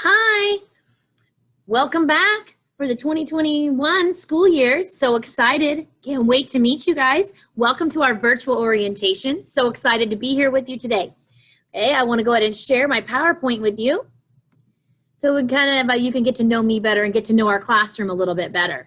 Hi, welcome back for the 2021 school year. So excited. Can't wait to meet you guys. Welcome to our virtual orientation. So excited to be here with you today. Okay, I want to go ahead and share my PowerPoint with you. So we kind of, you can get to know me better and get to know our classroom a little bit better.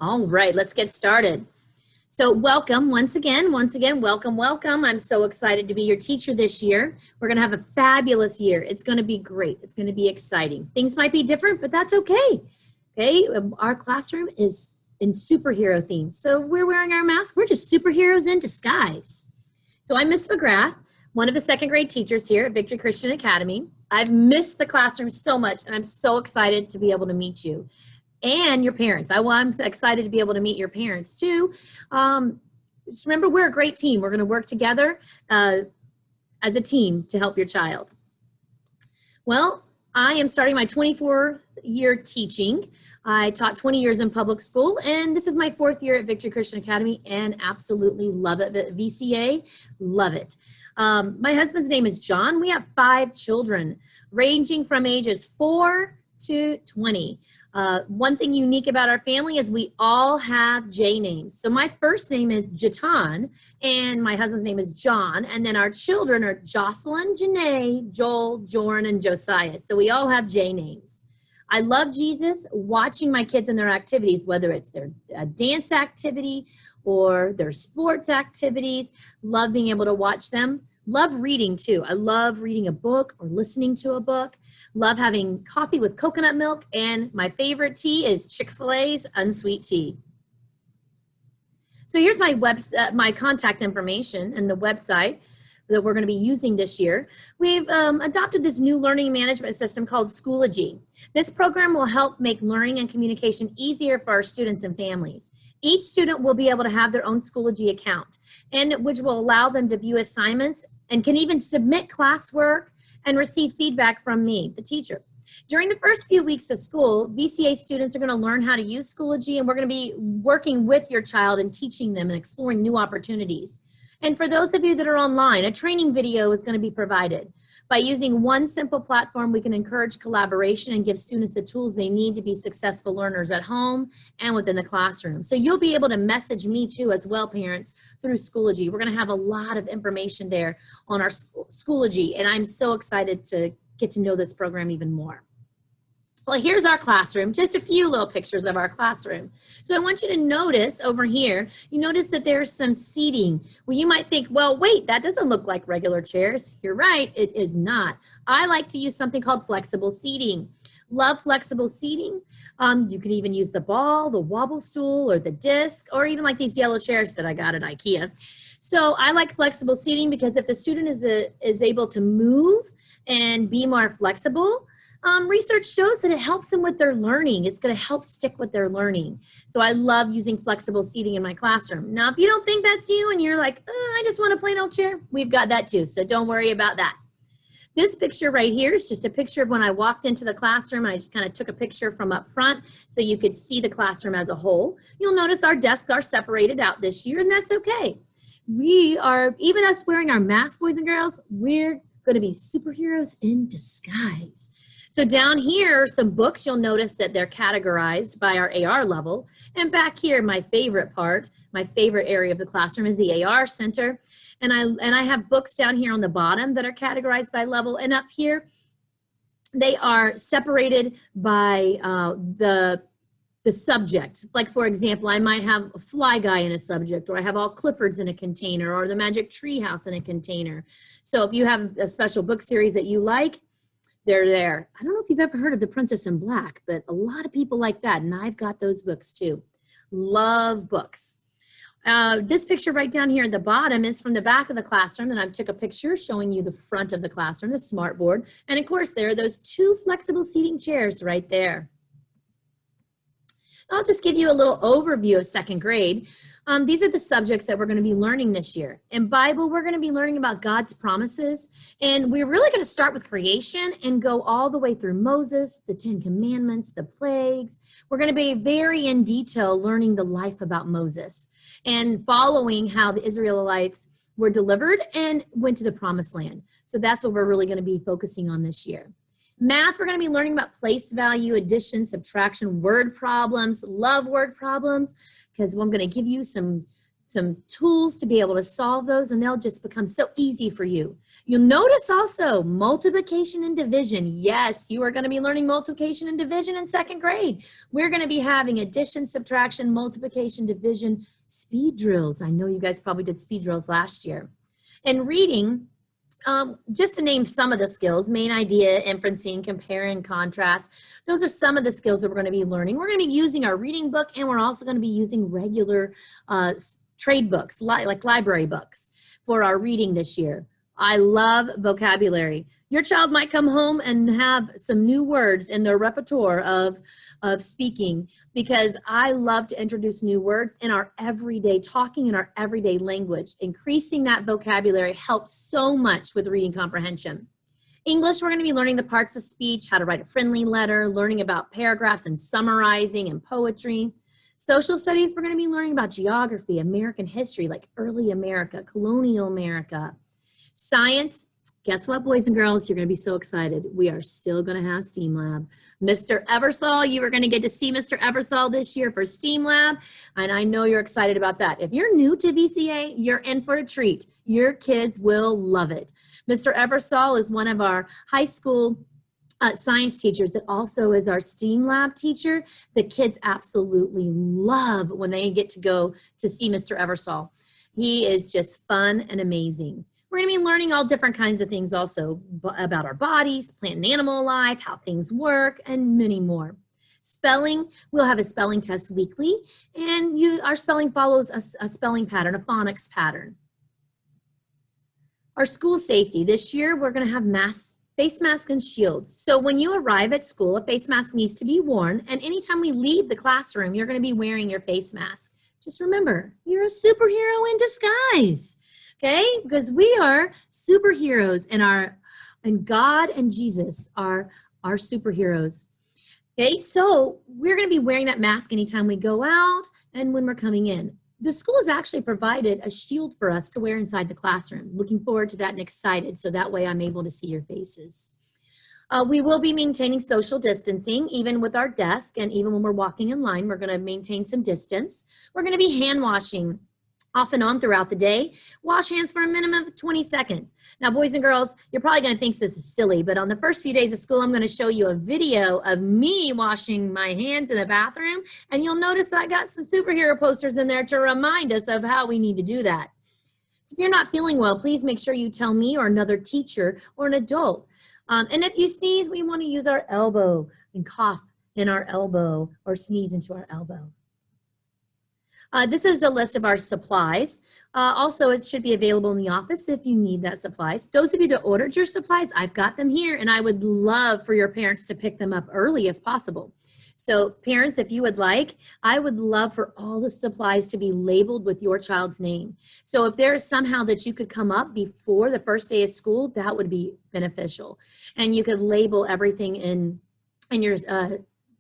All right, let's get started. So welcome once again, welcome. I'm so excited to be your teacher this year. We're gonna have a fabulous year. It's gonna be great. It's gonna be exciting. Things might be different, but that's okay. Okay, our classroom is in superhero theme. So we're wearing our masks. We're just superheroes in disguise. So I'm Miss McGrath, one of the second grade teachers here at Victory Christian Academy. I've missed the classroom so much, and I'm so excited to be able to meet you. And your parents. I'm excited to be able to meet your parents too. Just remember, we're a great team. We're going to work together as a team to help your child. Well, I am starting my 24th year teaching. I taught 20 years in public school, and this is my 4th year at Victory Christian Academy, and absolutely love it. VCA, love it. My husband's name is John. We have 5 children, ranging from ages 4 to 20. One thing unique about our family is we all have J names. So my first name is Jaton, and my husband's name is John, and then our children are Jocelyn, Janae, Joel, Jorn, and Josiah. So we all have J names. I love Jesus, watching my kids in their activities, whether it's their dance activity or their sports activities. Love being able to watch them. Love reading too. I love reading a book or listening to a book. Love having coffee with coconut milk, and my favorite tea is Chick-fil-A's unsweet tea. So here's my my contact information and the website that we're going to be using this year. We've adopted this new learning management system called Schoology. This program will help make learning and communication easier for our students and families. Each student will be able to have their own Schoology account, and which will allow them to view assignments and can even submit classwork and receive feedback from me, the teacher. During the first few weeks of school, VCA students are going to learn how to use Schoology, and we're going to be working with your child and teaching them and exploring new opportunities. And for those of you that are online, a training video is going to be provided. By using one simple platform, we can encourage collaboration and give students the tools they need to be successful learners at home and within the classroom. So you'll be able to message me too as well, parents, through Schoology. We're going to have a lot of information there on our Schoology, and I'm so excited to get to know this program even more. Well, here's our classroom, just a few little pictures of our classroom. So I want you to notice over here, you notice that there's some seating. Well, you might think, well, wait, that doesn't look like regular chairs. You're right, it is not. I like to use something called flexible seating. Love flexible seating. You can even use the ball, the wobble stool, or the disc, or even like these yellow chairs that I got at IKEA. So I like flexible seating because if the student is able to move and be more flexible, research shows that it helps them with their learning. It's going to help stick with their learning. So I love using flexible seating in my classroom. Now, if you don't think that's you and you're like, I just want a plain old chair, we've got that too. So don't worry about that. This picture right here is just a picture of when I walked into the classroom. I just kind of took a picture from up front so you could see the classroom as a whole. You'll notice our desks are separated out this year, and that's okay. We are, even us wearing our masks, boys and girls, we're going to be superheroes in disguise. So down here are some books. You'll notice that they're categorized by our AR level. And back here, my favorite part, my favorite area of the classroom is the AR center. And I have books down here on the bottom that are categorized by level. And up here, they are separated by the subject. Like, for example, I might have a Fly Guy in a subject, or I have all Cliffords in a container, or the Magic Tree House in a container. So if you have a special book series that you like, they're there. I don't know if you've ever heard of The Princess in Black, but a lot of people like that, and I've got those books too. Love books. This picture right down here at the bottom is from the back of the classroom, and I took a picture showing you the front of the classroom, the smart board, and of course there are those 2 flexible seating chairs right there. I'll just give you a little overview of second grade. These are the subjects that we're going to be learning this year. In Bible, we're going to be learning about God's promises. And we're really going to start with creation and go all the way through Moses, the 10 Commandments, the plagues. We're going to be very in detail learning the life about Moses and following how the Israelites were delivered and went to the promised land. So that's what we're really going to be focusing on this year. Math, we're going to be learning about place value, addition, subtraction, word problems, love word problems, because I'm going to give you some tools to be able to solve those, and they'll just become so easy for you. You'll notice also multiplication and division. Yes, you are going to be learning multiplication and division in second grade. We're going to be having addition, subtraction, multiplication, division, speed drills. I know you guys probably did speed drills last year. And reading, just to name some of the skills, main idea, inferencing, compare and contrast. Those are some of the skills that we're going to be learning. We're going to be using our reading book, and we're also going to be using regular trade books, like library books, for our reading this year. I love vocabulary. Your child might come home and have some new words in their repertoire of speaking, because I love to introduce new words in our everyday talking, in our everyday language. Increasing that vocabulary helps so much with reading comprehension. English, we're going to be learning the parts of speech, how to write a friendly letter, learning about paragraphs and summarizing and poetry. Social studies, we're going to be learning about geography, American history, like early America, colonial America. Science, guess what, boys and girls? You're going to be so excited. We are still going to have STEAM Lab. Mr. Eversole, you are going to get to see Mr. Eversole this year for STEAM Lab, and I know you're excited about that. If you're new to VCA, you're in for a treat. Your kids will love it. Mr. Eversole is one of our high school science teachers that also is our STEAM Lab teacher. The kids absolutely love when they get to go to see Mr. Eversole. He is just fun and amazing. We're going to be learning all different kinds of things also about our bodies, plant and animal life, how things work, and many more. Spelling, we'll have a spelling test weekly, and our spelling follows a spelling pattern, a phonics pattern. Our school safety, this year we're going to have face masks and shields. So when you arrive at school, a face mask needs to be worn, and anytime we leave the classroom, you're going to be wearing your face mask. Just remember, you're a superhero in disguise. Okay, because we are superheroes, and God and Jesus are our superheroes. Okay, so we're going to be wearing that mask anytime we go out and when we're coming in. The school has actually provided a shield for us to wear inside the classroom. Looking forward to that and excited, so that way I'm able to see your faces. We will be maintaining social distancing, even with our desk, and even when we're walking in line, we're going to maintain some distance. We're going to be hand washing off and on throughout the day. Wash hands for a minimum of 20 seconds. Now, boys and girls, you're probably going to think this is silly, but on the first few days of school, I'm going to show you a video of me washing my hands in the bathroom, and you'll notice I got some superhero posters in there to remind us of how we need to do that. So if you're not feeling well, please make sure you tell me or another teacher or an adult. And if you sneeze, we want to use our elbow and cough in our elbow or sneeze into our elbow. This is a list of our supplies. Also, it should be available in the office if you need that supplies. Those of you that ordered your supplies, I've got them here, and I would love for your parents to pick them up early if possible. So parents, if you would like, I would love for all the supplies to be labeled with your child's name. So if there's somehow that you could come up before the first day of school, that would be beneficial. And you could label everything in your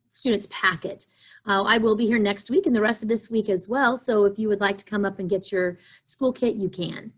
student's packet. I will be here next week and the rest of this week as well. So if you would like to come up and get your school kit, you can.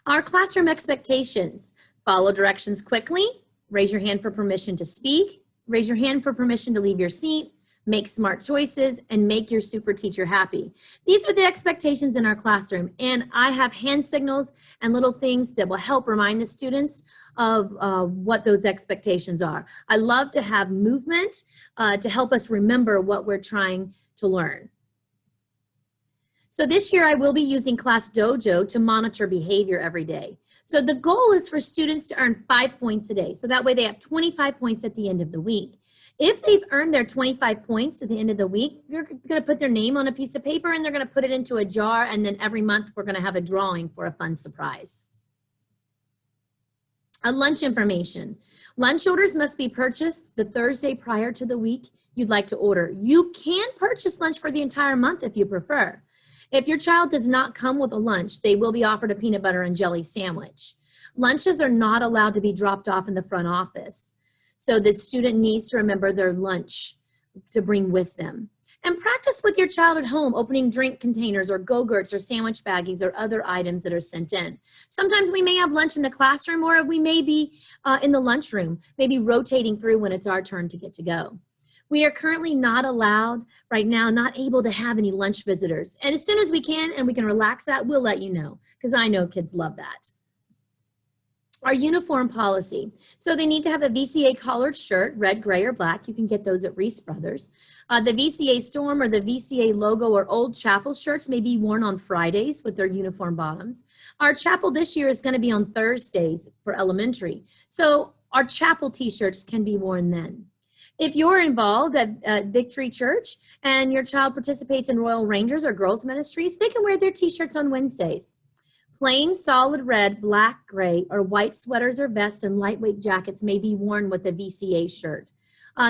Our classroom expectations: follow directions quickly, raise your hand for permission to speak, raise your hand for permission to leave your seat, make smart choices, and make your super teacher happy. These are the expectations in our classroom, and I have hand signals and little things that will help remind the students of what those expectations are. I love to have movement to help us remember what we're trying to learn. So this year I will be using Class Dojo to monitor behavior every day. So the goal is for students to earn 5 points a day. So that way they have 25 points at the end of the week. If they've earned their 25 points at the end of the week, you're going to put their name on a piece of paper and they're going to put it into a jar, and then every month we're going to have a drawing for a fun surprise. Lunch information. Lunch orders must be purchased the Thursday prior to the week you'd like to order. You can purchase lunch for the entire month if you prefer. If your child does not come with a lunch, they will be offered a peanut butter and jelly sandwich. Lunches are not allowed to be dropped off in the front office. So the student needs to remember their lunch to bring with them. And practice with your child at home, opening drink containers or Go-Gurts or sandwich baggies or other items that are sent in. Sometimes we may have lunch in the classroom, or we may be in the lunchroom, maybe rotating through when it's our turn to get to go. We are currently not allowed right now, not able to have any lunch visitors. And as soon as we can and we can relax that, we'll let you know, because I know kids love that. Our uniform policy. So they need to have a VCA collared shirt, red, gray, or black. You can get those at Reese Brothers. The VCA Storm or the VCA logo or Old Chapel shirts may be worn on Fridays with their uniform bottoms. Our chapel this year is going to be on Thursdays for elementary. So our chapel t-shirts can be worn then. If you're involved at Victory Church and your child participates in Royal Rangers or Girls Ministries, they can wear their t-shirts on Wednesdays. Plain solid red, black, gray, or white sweaters or vests and lightweight jackets may be worn with a VCA shirt.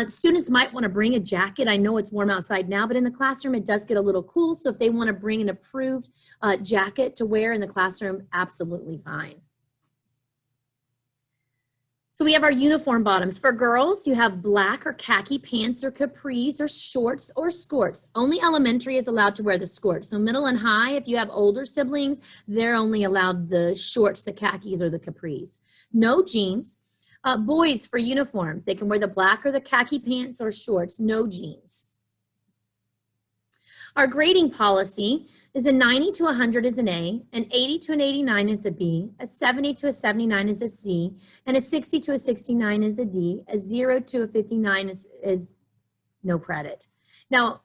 Students might want to bring a jacket. I know it's warm outside now, but in the classroom it does get a little cool. So if they want to bring an approved jacket to wear in the classroom, absolutely fine. So we have our uniform bottoms. For girls, you have black or khaki pants or capris or shorts or skirts. Only elementary is allowed to wear the skirts. So middle and high, if you have older siblings, they're only allowed the shorts, the khakis, or the capris. No jeans. Boys, for uniforms, they can wear the black or the khaki pants or shorts, no jeans. Our grading policy is a 90 to 100 is an A, an 80 to an 89 is a B, a 70 to a 79 is a C, and a 60 to a 69 is a D, a 0 to a 59 is no credit. Now,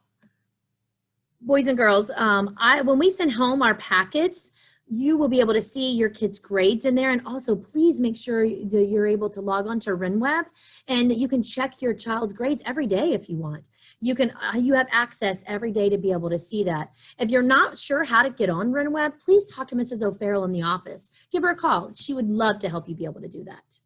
boys and girls, when we send home our packets, you will be able to see your kids' grades in there. And also, please make sure that you're able to log on to RenWeb and that you can check your child's grades every day if you want. You have access every day to be able to see that. If you're not sure how to get on RenWeb, please talk to Mrs. O'Farrell in the office. Give her a call. She would love to help you be able to do that.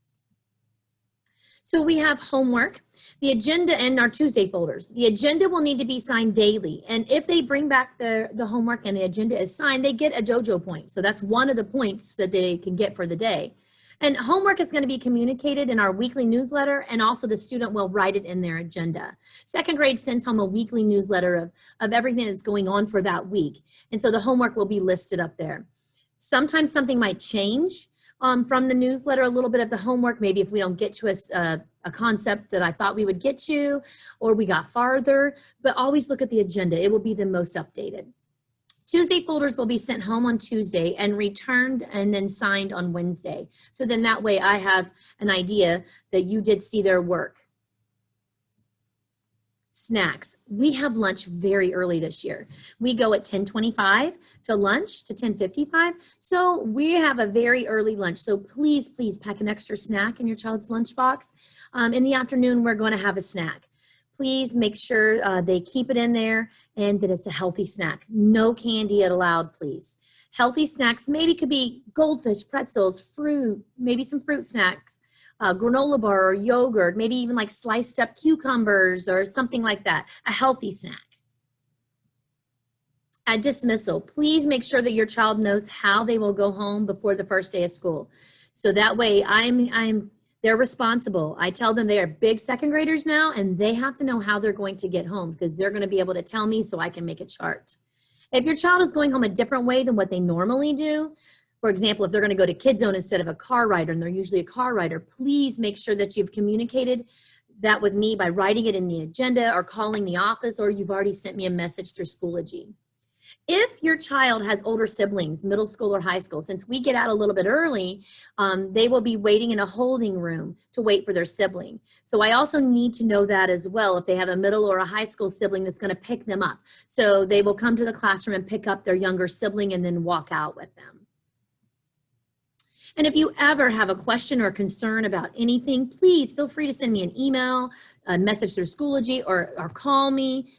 So we have homework, the agenda, and our Tuesday folders. The agenda will need to be signed daily. And if they bring back the homework and the agenda is signed, they get a dojo point. So that's one of the points that they can get for the day. And homework is going to be communicated in our weekly newsletter, and also the student will write it in their agenda. Second grade sends home a weekly newsletter of everything that's going on for that week. And so the homework will be listed up there. Sometimes something might change from the newsletter, a little bit of the homework, maybe if we don't get to a concept that I thought we would get to, or we got farther, but always look at the agenda. It will be the most updated. Tuesday folders will be sent home on Tuesday and returned and then signed on Wednesday. So then that way I have an idea that you did see their work. Snacks. We have lunch very early this year. We go at 10:25 to lunch to 10:55. So we have a very early lunch. So please, please pack an extra snack in your child's lunchbox. In the afternoon, we're going to have a snack. Please make sure they keep it in there and that it's a healthy snack. No candy allowed, please. Healthy snacks maybe could be goldfish, pretzels, fruit, maybe some fruit snacks. Granola bar or yogurt, maybe even like sliced up cucumbers or something like that, a healthy snack. At dismissal, please make sure that your child knows how they will go home before the first day of school. So that way they're responsible. I tell them they are big second graders now and they have to know how they're going to get home because they're going to be able to tell me so I can make a chart. If your child is going home a different way than what they normally do, for example, if they're going to go to Kid Zone instead of a car rider, and they're usually a car rider, please make sure that you've communicated that with me by writing it in the agenda or calling the office, or you've already sent me a message through Schoology. If your child has older siblings, middle school or high school, since we get out a little bit early, they will be waiting in a holding room to wait for their sibling. So I also need to know that as well if they have a middle or a high school sibling that's going to pick them up. So they will come to the classroom and pick up their younger sibling and then walk out with them. And if you ever have a question or concern about anything, please feel free to send me an email, a message through Schoology, or call me.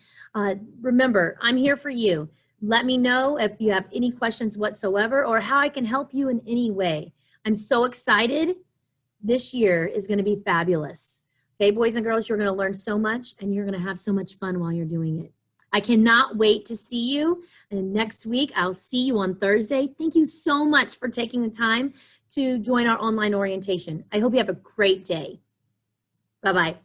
Remember, I'm here for you. Let me know if you have any questions whatsoever or how I can help you in any way. I'm so excited this year is going to be fabulous. Okay, boys and girls, you're going to learn so much and you're going to have so much fun while you're doing it. I cannot wait to see you. And next week, I'll see you on Thursday. Thank you so much for taking the time to join our online orientation. I hope you have a great day. Bye-bye.